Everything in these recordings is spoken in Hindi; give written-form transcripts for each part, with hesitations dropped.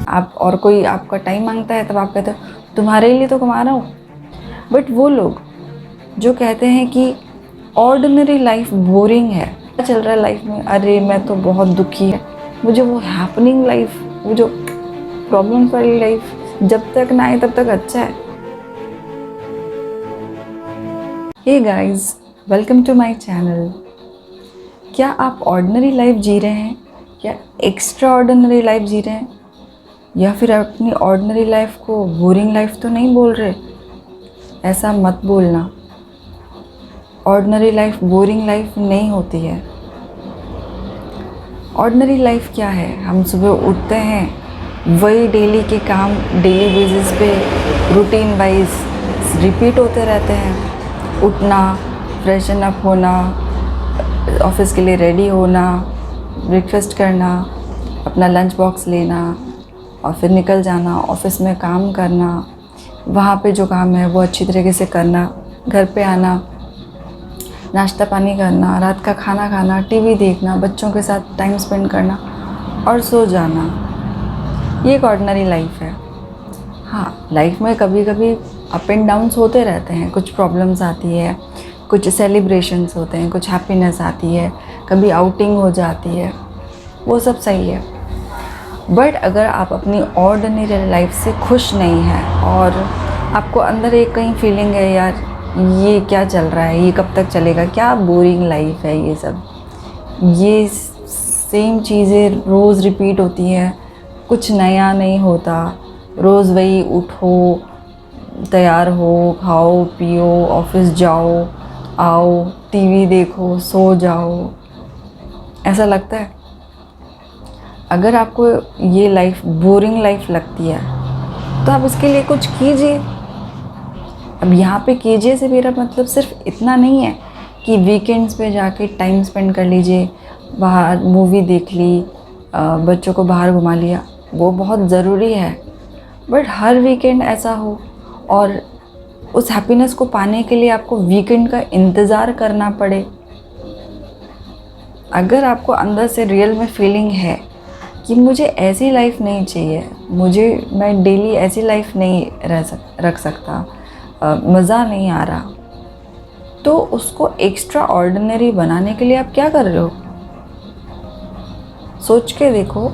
आप और कोई आपका टाइम मांगता है तब आप कहते हो तुम्हारे लिए तो कमा रहा हूँ। बट वो लोग जो कहते हैं कि ऑर्डिनरी लाइफ बोरिंग है, क्या चल रहा है लाइफ में, अरे मैं तो बहुत दुखी है, मुझे वो हैपनिंग लाइफ, वो जो प्रॉब्लम वाली लाइफ जब तक ना आए तब तक अच्छा है। Hey guys, welcome to my channel. क्या आप ऑर्डिनरी लाइफ जी रहे हैं या एक्स्ट्रा ऑर्डिनरी लाइफ जी रहे हैं, या फिर अपनी ऑर्डिनरी लाइफ को बोरिंग लाइफ तो नहीं बोल रहे? ऐसा मत बोलना। ऑर्डिनरी लाइफ बोरिंग लाइफ नहीं होती है। ऑर्डिनरी लाइफ क्या है? हम सुबह उठते हैं, वही डेली के काम डेली बेसिस पे रूटीन वाइज रिपीट होते रहते हैं। उठना, फ्रेशन अप होना, ऑफिस के लिए रेडी होना, ब्रेकफास्ट करना, अपना लंच बॉक्स लेना और फिर निकल जाना, ऑफिस में काम करना, वहाँ पे जो काम है वो अच्छी तरीके से करना, घर पे आना, नाश्ता पानी करना, रात का खाना खाना, टीवी देखना, बच्चों के साथ टाइम स्पेंड करना और सो जाना। ये एक ऑर्डिनरी लाइफ है। हाँ, लाइफ में कभी कभी अप एंड डाउन्स होते रहते हैं, कुछ प्रॉब्लम्स आती है, कुछ सेलिब्रेशंस होते हैं, कुछ हैप्पीनेस आती है, कभी आउटिंग हो जाती है, वो सब सही है। बट अगर आप अपनी ऑर्डिनरी लाइफ से खुश नहीं हैं और आपको अंदर एक कहीं फीलिंग है यार ये क्या चल रहा है, ये कब तक चलेगा, क्या बोरिंग लाइफ है ये सब, ये सेम चीज़ें रोज़ रिपीट होती हैं, कुछ नया नहीं होता, रोज़ वही उठो, तैयार हो, खाओ पियो, ऑफिस जाओ, आओ, टीवी देखो, सो जाओ, ऐसा लगता है। अगर आपको ये लाइफ बोरिंग लाइफ लगती है तो आप इसके लिए कुछ कीजिए। अब यहाँ पे कीजिए से मेरा मतलब सिर्फ इतना नहीं है कि वीकेंड्स पे जाके टाइम स्पेंड कर लीजिए, बाहर मूवी देख ली, बच्चों को बाहर घुमा लिया, वो बहुत ज़रूरी है। बट हर वीकेंड ऐसा हो और उस हैप्पीनेस को पाने के लिए आपको वीकेंड का इंतज़ार करना पड़े। अगर आपको अंदर से रियल में फीलिंग है कि मुझे ऐसी लाइफ नहीं चाहिए, मैं डेली ऐसी लाइफ नहीं रख सकता, मज़ा नहीं आ रहा, तो उसको एक्स्ट्रा ऑर्डिनरी बनाने के लिए आप क्या कर रहे हो? सोच के देखो,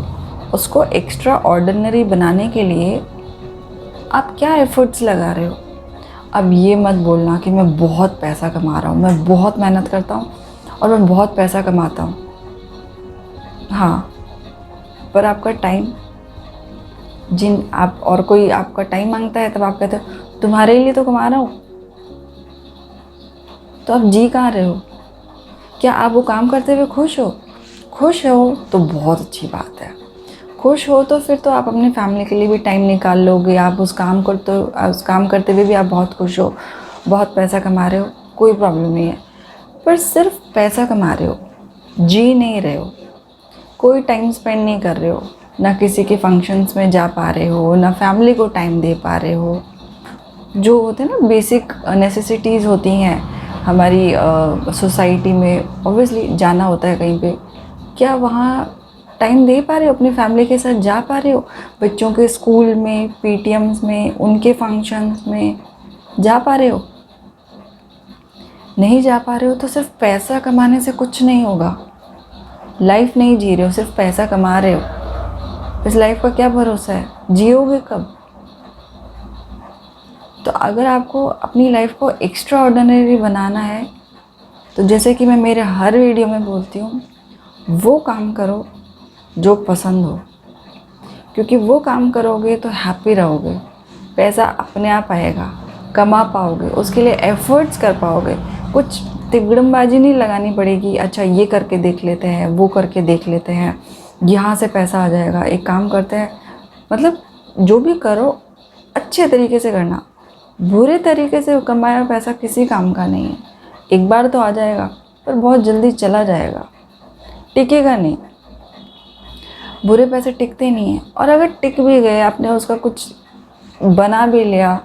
उसको एक्स्ट्रा ऑर्डिनरी बनाने के लिए आप क्या एफर्ट्स लगा रहे हो। अब ये मत बोलना कि मैं बहुत पैसा कमा रहा हूँ, मैं बहुत मेहनत करता हूँ और मैं बहुत पैसा कमाता हूँ। हाँ, पर आपका टाइम, आप और कोई आपका टाइम मांगता है तब आप कहते हो तुम्हारे लिए तो कमा रहा हूँ। तो आप जी कहाँ रहे हो? क्या आप वो काम करते हुए खुश हो? खुश हो तो बहुत अच्छी बात है। खुश हो तो फिर तो आप अपनी फैमिली के लिए भी टाइम निकाल लोगे। आप उस काम करते हुए भी आप बहुत खुश हो, बहुत पैसा कमा रहे हो, कोई प्रॉब्लम नहीं है। पर सिर्फ पैसा कमा रहे हो, जी नहीं रहे हो, कोई टाइम स्पेंड नहीं कर रहे हो, ना किसी के फंक्शंस में जा पा रहे हो, ना फैमिली को टाइम दे पा रहे हो। जो होते हैं ना बेसिक नेसेसिटीज़ होती हैं हमारी सोसाइटी में, ऑब्वियसली जाना होता है कहीं पे, क्या वहाँ टाइम दे पा रहे हो? अपनी फैमिली के साथ जा पा रहे हो? बच्चों के स्कूल में, पीटीएम्स में, उनके फंक्शंस में जा पा रहे हो? नहीं जा पा रहे हो तो सिर्फ पैसा कमाने से कुछ नहीं होगा। लाइफ नहीं जी रहे हो, सिर्फ पैसा कमा रहे हो, इस लाइफ का क्या भरोसा है, जियोगे कब? तो अगर आपको अपनी लाइफ को एक्स्ट्रा ऑर्डिनरी बनाना है तो जैसे कि मैं मेरे हर वीडियो में बोलती हूँ, वो काम करो जो पसंद हो, क्योंकि वो काम करोगे तो हैप्पी रहोगे, पैसा अपने आप आएगा, कमा पाओगे, उसके लिए एफर्ट्स कर पाओगे। कुछ तिगड़मबाजी नहीं लगानी पड़ेगी, अच्छा ये करके देख लेते हैं, वो करके देख लेते हैं, यहाँ से पैसा आ जाएगा, एक काम करते हैं। मतलब जो भी करो अच्छे तरीके से करना। बुरे तरीके से कमाया पैसा किसी काम का नहीं है। एक बार तो आ जाएगा पर बहुत जल्दी चला जाएगा, टिकेगा नहीं। बुरे पैसे टिकते नहीं हैं, और अगर टिक भी गए, आपने उसका कुछ बना भी लिया,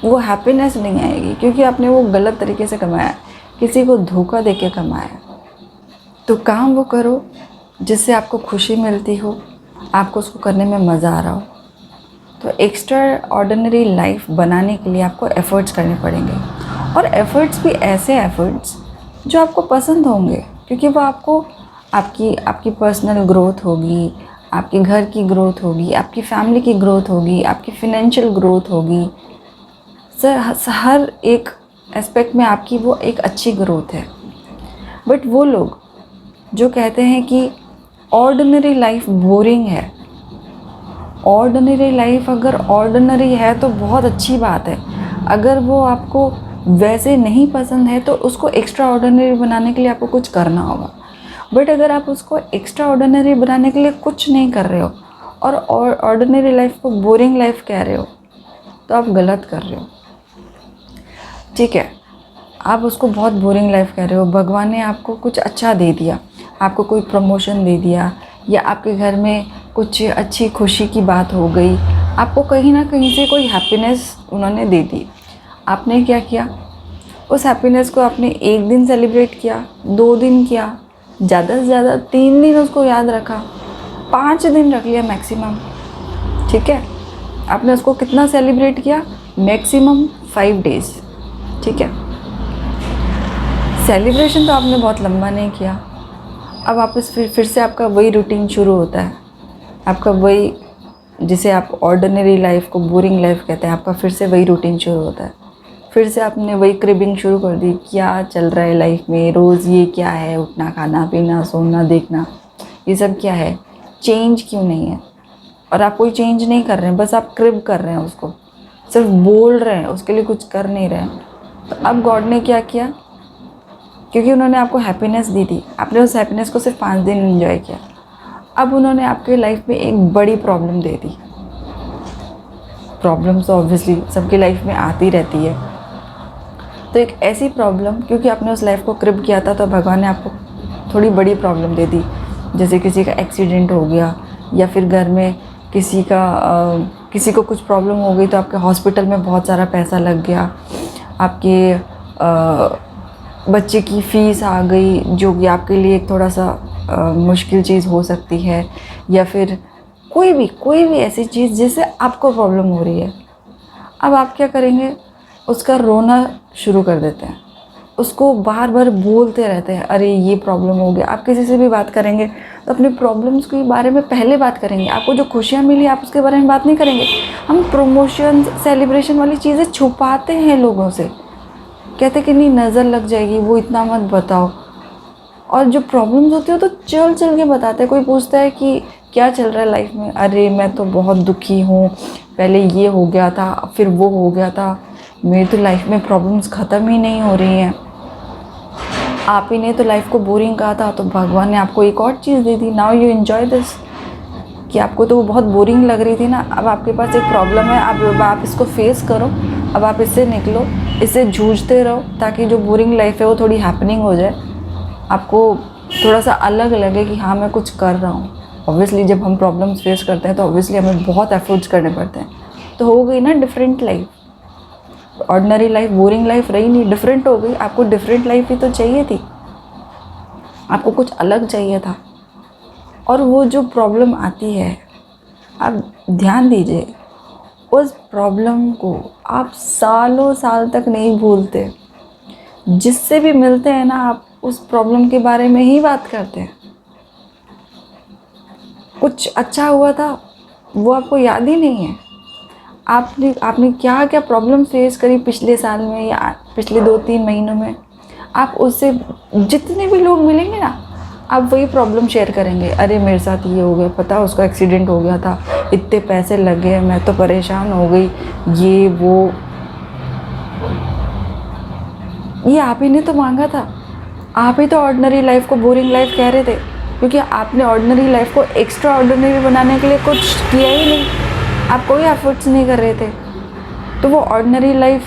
वो हैप्पीनेस नहीं आएगी, क्योंकि आपने वो गलत तरीके से कमाया, किसी को धोखा दे के कमाया। तो काम वो करो जिससे आपको खुशी मिलती हो, आपको उसको करने में मज़ा आ रहा हो। तो एक्स्ट्रा ऑर्डिनरी लाइफ बनाने के लिए आपको एफ़र्ट्स करने पड़ेंगे, और एफ़र्ट्स भी ऐसे एफ़र्ट्स जो आपको पसंद होंगे, क्योंकि वो आपको आपकी पर्सनल ग्रोथ होगी, आपके घर की ग्रोथ होगी, आपकी फैमिली की ग्रोथ होगी, आपकी फिनेंशियल ग्रोथ होगी। हर एक एस्पेक्ट में आपकी वो एक अच्छी ग्रोथ है। बट वो लोग जो कहते हैं कि ऑर्डिनरी लाइफ बोरिंग है, ऑर्डिनरी लाइफ अगर ऑर्डिनरी है तो बहुत अच्छी बात है। अगर वो आपको वैसे नहीं पसंद है तो उसको एक्स्ट्रा ऑर्डिनरी बनाने के लिए आपको कुछ करना होगा। बट अगर आप उसको एक्स्ट्रा ऑर्डिनरी बनाने के लिए कुछ नहीं कर रहे हो और ऑर्डिनरी लाइफ को बोरिंग लाइफ कह रहे हो, तो आप गलत कर रहे हो। ठीक है, आप उसको बहुत बोरिंग लाइफ कह रहे हो, भगवान ने आपको कुछ अच्छा दे दिया, आपको कोई प्रमोशन दे दिया, या आपके घर में कुछ अच्छी खुशी की बात हो गई, आपको कहीं ना कहीं से कोई हैप्पीनेस उन्होंने दे दी। आपने क्या किया? उस हैप्पीनेस को आपने एक दिन सेलिब्रेट किया, 2 दिन किया, ज़्यादा से ज़्यादा 3 दिन उसको याद रखा, 5 दिन रख लिया मैक्सिमम। ठीक है, आपने उसको कितना सेलिब्रेट किया? Maximum 5 days. ठीक है, सेलिब्रेशन तो आपने बहुत लंबा नहीं किया। अब वापस फिर से आपका वही रूटीन शुरू होता है, आपका वही, जिसे आप ऑर्डिनरी लाइफ को बोरिंग लाइफ कहते हैं, आपका फिर से वही रूटीन शुरू होता है। फिर से आपने वही क्रिबिंग शुरू कर दी, क्या चल रहा है लाइफ में, रोज़ ये क्या है, उठना, खाना पीना, सोना, देखना, ये सब क्या है, चेंज क्यों नहीं है? और आप कोई चेंज नहीं कर रहे हैं, बस आप क्रिब कर रहे हैं, उसको सिर्फ बोल रहे हैं, उसके लिए कुछ कर नहीं रहे हैं। तो अब गॉड ने क्या किया? क्योंकि उन्होंने आपको हैप्पीनेस दी थी, आपने उस हैप्पीनेस को सिर्फ 5 दिन एंजॉय किया। अब उन्होंने आपके लाइफ में एक बड़ी प्रॉब्लम दे दी। प्रॉब्लम्स तो ऑब्वियसली सबकी लाइफ में आती रहती है, तो एक ऐसी प्रॉब्लम, क्योंकि आपने उस लाइफ को क्रिब किया था, तो भगवान ने आपको थोड़ी बड़ी प्रॉब्लम दे दी। जैसे किसी का एक्सीडेंट हो गया, या फिर घर में किसी को कुछ प्रॉब्लम हो गई, तो आपके हॉस्पिटल में बहुत सारा पैसा लग गया, आपके बच्चे की फ़ीस आ गई, जो कि आपके लिए एक थोड़ा सा मुश्किल चीज़ हो सकती है, या फिर कोई भी ऐसी चीज़ जिससे आपको प्रॉब्लम हो रही है। अब आप क्या करेंगे? उसका रोना शुरू कर देते हैं, उसको बार बार बोलते रहते हैं, अरे ये प्रॉब्लम हो गया। आप किसी से भी बात करेंगे तो अपने प्रॉब्लम्स के बारे में पहले बात करेंगे। आपको जो खुशियाँ मिली आप उसके बारे में बात नहीं करेंगे। हम प्रमोशन, सेलिब्रेशन वाली चीज़ें छुपाते हैं लोगों से, कहते कि नहीं नज़र लग जाएगी, वो इतना मत बताओ। और जो प्रॉब्लम्स होती है तो चल के बताते हैं। कोई पूछता है कि क्या चल रहा है लाइफ में, अरे मैं तो बहुत दुखी हूँ, पहले ये हो गया था, फिर वो हो गया था, मेरी तो लाइफ में प्रॉब्लम्स ख़त्म ही नहीं हो रही हैं। आप ही ने तो लाइफ को बोरिंग कहा था, तो भगवान ने आपको एक और चीज़ दे दी, नाउ यू एंजॉय दिस। कि आपको तो वो बहुत बोरिंग लग रही थी ना, अब आपके पास एक प्रॉब्लम है, अब आप इसको फेस करो, अब आप इससे निकलो, इससे जूझते रहो, ताकि जो बोरिंग लाइफ है वो थोड़ी हैपनिंग हो जाए, आपको थोड़ा सा अलग लगे कि हाँ मैं कुछ कर रहा हूँ। ऑब्वियसली जब हम प्रॉब्लम्स फेस करते हैं तो ऑब्वियसली हमें बहुत एफर्ट्स करने पड़ते हैं, तो हो गई ना different life. Ordinary life, boring life रही नहीं, डिफरेंट हो गई। आपको डिफरेंट लाइफ ही तो चाहिए थी, आपको कुछ अलग चाहिए था। और वो जो प्रॉब्लम आती है, आप ध्यान दीजिए, उस प्रॉब्लम को आप सालों साल तक नहीं भूलते। जिससे भी मिलते हैं ना, आप उस प्रॉब्लम के बारे में ही बात करते हैं। कुछ अच्छा हुआ था वो आपको याद ही नहीं है। आपने क्या क्या प्रॉब्लम फेस करी पिछले साल में या पिछले 2-3 महीनों में, आप उससे जितने भी लोग मिलेंगे ना, आप वही प्रॉब्लम शेयर करेंगे। अरे मेरे साथ ये हो गया, पता उसका एक्सीडेंट हो गया था, इतने पैसे लग गए, मैं तो परेशान हो गई, ये वो। ये आप ही ने तो मांगा था, आप ही तो ऑर्डिनरी लाइफ को बोरिंग लाइफ कह रहे थे, क्योंकि आपने ऑर्डिनरी लाइफ को एक्स्ट्रा ऑर्डिनरी बनाने के लिए कुछ किया ही नहीं, आप कोई एफर्ट्स नहीं कर रहे थे। तो वो ऑर्डिनरी लाइफ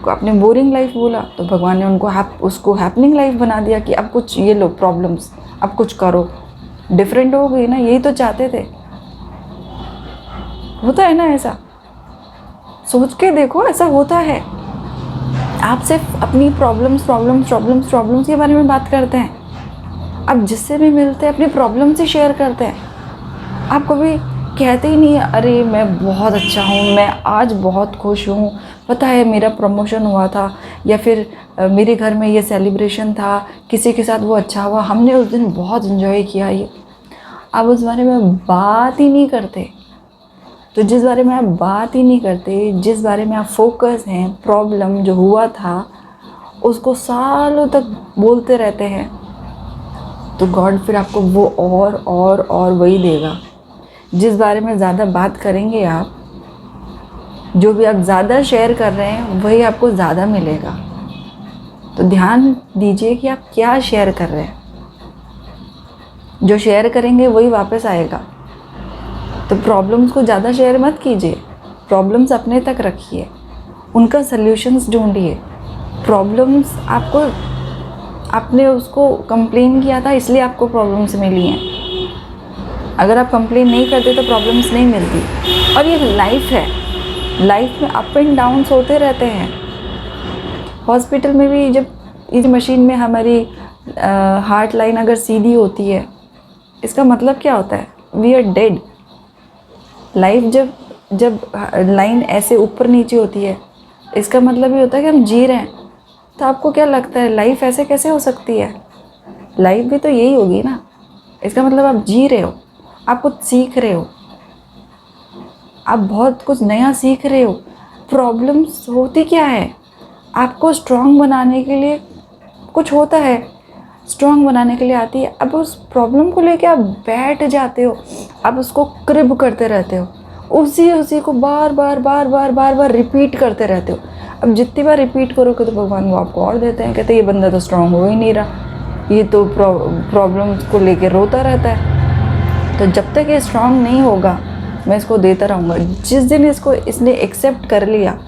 को आपने बोरिंग लाइफ बोला, तो भगवान ने उसको हैपनिंग लाइफ बना दिया कि अब कुछ ये लो प्रॉब्लम्स, अब कुछ करो, डिफरेंट हो गई ना। यही तो चाहते थे। होता है ना ऐसा, सोच के देखो, ऐसा होता है। आप सिर्फ अपनी प्रॉब्लम्स के बारे में बात करते हैं, अब जिससे भी मिलते हैं अपनी प्रॉब्लम्स ही शेयर करते हैं। आप कभी कहते ही नहीं है अरे मैं बहुत अच्छा हूँ, मैं आज बहुत खुश हूँ, पता है मेरा प्रमोशन हुआ था, या फिर मेरे घर में ये सेलिब्रेशन था, किसी के साथ वो अच्छा हुआ, हमने उस दिन बहुत इन्जॉय किया। ये आप उस बारे में बात ही नहीं करते। तो जिस बारे में आप बात ही नहीं करते, जिस बारे में आप फोकस हैं, प्रॉब्लम जो हुआ था उसको सालों तक बोलते रहते हैं, तो गॉड फिर आपको वो और वही देगा। जिस बारे में ज़्यादा बात करेंगे आप, जो भी आप ज़्यादा शेयर कर रहे हैं वही आपको ज़्यादा मिलेगा। तो ध्यान दीजिए कि आप क्या शेयर कर रहे हैं। जो शेयर करेंगे वही वापस आएगा। तो प्रॉब्लम्स को ज़्यादा शेयर मत कीजिए, प्रॉब्लम्स अपने तक रखिए, उनका सल्यूशंस ढूंढिए। प्रॉब्लम्स आपने उसको कंप्लेन किया था इसलिए आपको प्रॉब्लम्स मिली हैं। अगर आप कंप्लेन नहीं करते तो प्रॉब्लम्स नहीं मिलती। और ये लाइफ है, लाइफ में अप एंड डाउन्स होते रहते हैं। हॉस्पिटल में भी जब इस मशीन में हमारी हार्ट लाइन अगर सीधी होती है, इसका मतलब क्या होता है? We are dead. लाइफ जब लाइन ऐसे ऊपर नीचे होती है, इसका मतलब ये होता है कि हम जी रहे हैं। तो आपको क्या लगता है लाइफ ऐसे कैसे हो सकती है? लाइफ भी तो यही होगी ना। इसका मतलब आप जी रहे हो, आप कुछ सीख रहे हो, आप बहुत कुछ नया सीख रहे हो। प्रॉब्लम्स होती क्या है? आपको स्ट्रॉन्ग बनाने के लिए कुछ होता है, स्ट्रॉन्ग बनाने के लिए आती है। अब उस प्रॉब्लम को लेके आप बैठ जाते हो, आप उसको क्रिब करते रहते हो, उसी को बार बार रिपीट करते रहते हो। अब जितनी बार रिपीट करोगे तो भगवान वो आपको और देते हैं। कहते हैं ये बंदा तो स्ट्रॉन्ग हो ही नहीं रहा, ये तो प्रॉब्लम्स को लेके रोता रहता है। तो जब तक ये स्ट्रॉन्ग नहीं होगा मैं इसको देता रहूँगा। जिस दिन इसने एक्सेप्ट कर लिया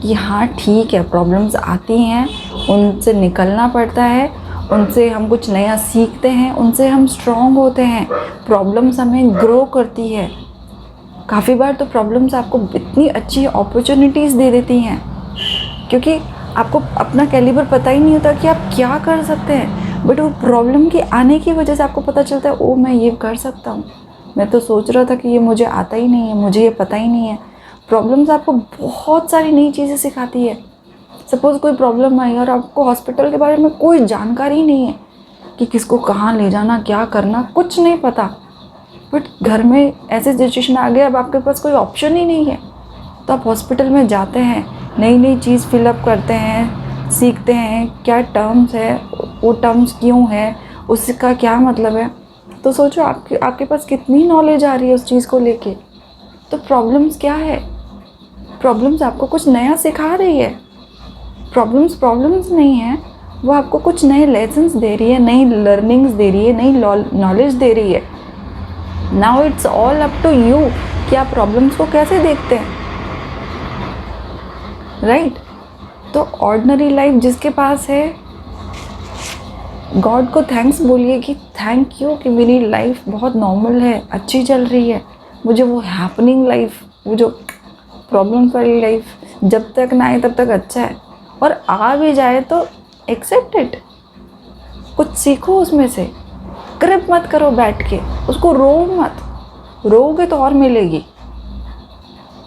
कि हाँ ठीक है, प्रॉब्लम्स आती हैं, उनसे निकलना पड़ता है, उनसे हम कुछ नया सीखते हैं, उनसे हम स्ट्रॉन्ग होते हैं। प्रॉब्लम्स हमें ग्रो करती है। काफ़ी बार तो प्रॉब्लम्स आपको इतनी अच्छी अपॉर्चुनिटीज़ दे देती हैं, क्योंकि आपको अपना कैलिबर पता ही नहीं होता कि आप क्या कर सकते हैं। बट वो प्रॉब्लम के आने की वजह से आपको पता चलता है ओ मैं ये कर सकता हूँ, मैं तो सोच रहा था कि ये मुझे आता ही नहीं है, मुझे ये पता ही नहीं है। प्रॉब्लम्स आपको बहुत सारी नई चीज़ें सिखाती है। सपोज़ कोई प्रॉब्लम आई और आपको हॉस्पिटल के बारे में कोई जानकारी नहीं है कि किसको कहाँ ले जाना, क्या करना, कुछ नहीं पता। बट घर में ऐसे सिचुएशन आ गया, अब आपके पास कोई ऑप्शन ही नहीं है, तो आप हॉस्पिटल में जाते हैं, नई चीज़ फिलअप करते हैं, सीखते हैं क्या टर्म्स है, वो टर्म्स क्यों है, उसका क्या मतलब है। तो सोचो आपके पास कितनी नॉलेज आ रही है उस चीज़ को लेके। तो प्रॉब्लम्स क्या है? प्रॉब्लम्स आपको कुछ नया सिखा रही है। प्रॉब्लम्स नहीं है, वो आपको कुछ नए लेसन्स दे रही है, नई लर्निंग्स दे रही है, नई नॉलेज दे रही है। Now it's all up to you कि आप प्रॉब्लम्स को कैसे देखते हैं, राइट? तो ऑर्डिनरी लाइफ जिसके पास है, गॉड को थैंक्स बोलिए कि थैंक यू कि मेरी लाइफ बहुत नॉर्मल है, अच्छी चल रही है। मुझे वो हैपनिंग लाइफ, वो जो प्रॉब्लम्स वाली लाइफ जब तक ना आए तब तक अच्छा है, और आ भी जाए तो एक्सेप्ट इट। कुछ सीखो उसमें से, क्रिप मत करो बैठ के, उसको रो मत। रोओगे तो और मिलेगी।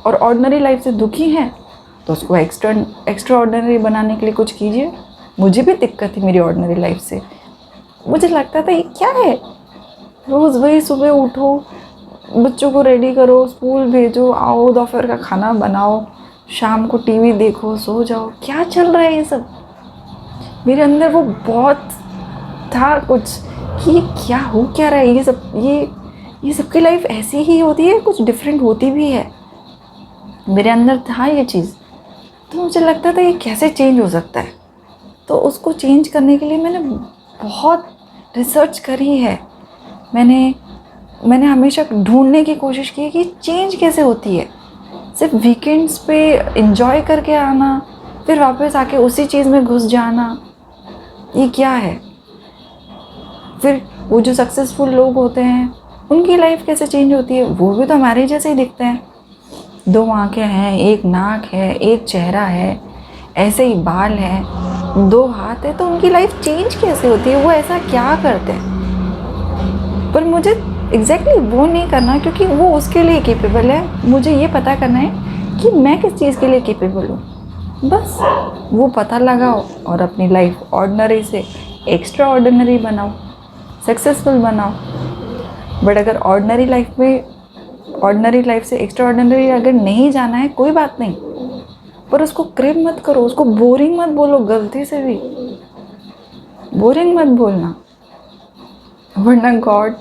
और ऑर्डिनरी लाइफ से दुखी हैं तो उसको एक्स्ट्रा ऑर्डिनरी बनाने के लिए कुछ कीजिए। मुझे भी दिक्कत थी मेरी ऑर्डिनरी लाइफ से। मुझे लगता था ये क्या है, रोज़ वही सुबह उठो, बच्चों को रेडी करो, स्कूल भेजो, आओ, दोपहर का खाना बनाओ, शाम को टीवी देखो, सो जाओ। क्या चल रहा है ये सब? मेरे अंदर वो बहुत था कुछ कि क्या हो क्या रहा है, ये सबकी लाइफ ऐसी ही होती है, कुछ डिफरेंट होती भी है। मेरे अंदर था ये चीज़। तो मुझे लगता था ये कैसे चेंज हो सकता है। तो उसको चेंज करने के लिए मैंने बहुत रिसर्च करी है। मैंने हमेशा ढूंढने की कोशिश की है कि चेंज कैसे होती है। सिर्फ वीकेंड्स पे एंजॉय करके आना, फिर वापस आके उसी चीज़ में घुस जाना, ये क्या है? फिर वो जो सक्सेसफुल लोग होते हैं उनकी लाइफ कैसे चेंज होती है? वो भी तो हमारे जैसे ही दिखते हैं। 2 आँखें हैं, 1 नाक है, 1 चेहरा है, ऐसे ही बाल हैं, 2 हाथ है, तो उनकी लाइफ चेंज कैसे होती है? वो ऐसा क्या करते हैं? पर मुझे एग्जैक्टली वो नहीं करना, क्योंकि वो उसके लिए केपेबल है। मुझे ये पता करना है कि मैं किस चीज़ के लिए केपेबल हूँ, बस वो पता लगाओ और अपनी लाइफ ऑर्डिनरी से एक्स्ट्रा ऑर्डिनरी बनाओ, सक्सेसफुल बनाओ। बट अगर ऑर्डिनरी लाइफ से एक्स्ट्रा ऑर्डिनरी अगर नहीं जाना है, कोई बात नहीं, पर उसको क्रेव मत करो, उसको बोरिंग मत बोलो, गलती से भी बोरिंग मत बोलना, वरना गॉड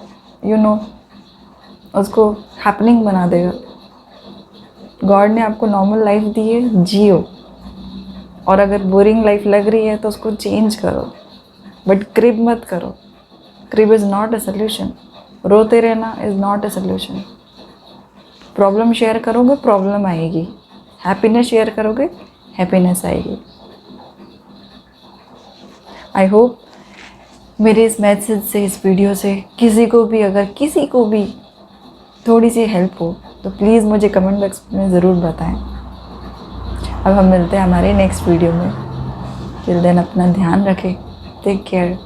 उसको हैपनिंग बना देगा। गॉड ने आपको नॉर्मल लाइफ दी है, जियो, और अगर बोरिंग लाइफ लग रही है तो उसको चेंज करो, बट क्रिब मत करो। Crib is not a solution. रोते रहना is not a solution. Problem share करोगे, प्रॉब्लम आएगी। हैप्पीनेस शेयर करोगे, हैप्पीनेस आएगी। आई होप मेरे इस मैसेज से, इस वीडियो से किसी को भी थोड़ी सी हेल्प हो तो प्लीज़ मुझे कमेंट बॉक्स में ज़रूर बताएं। अब हम मिलते हैं हमारे नेक्स्ट वीडियो में। टिल देन अपना ध्यान रखें। Take care.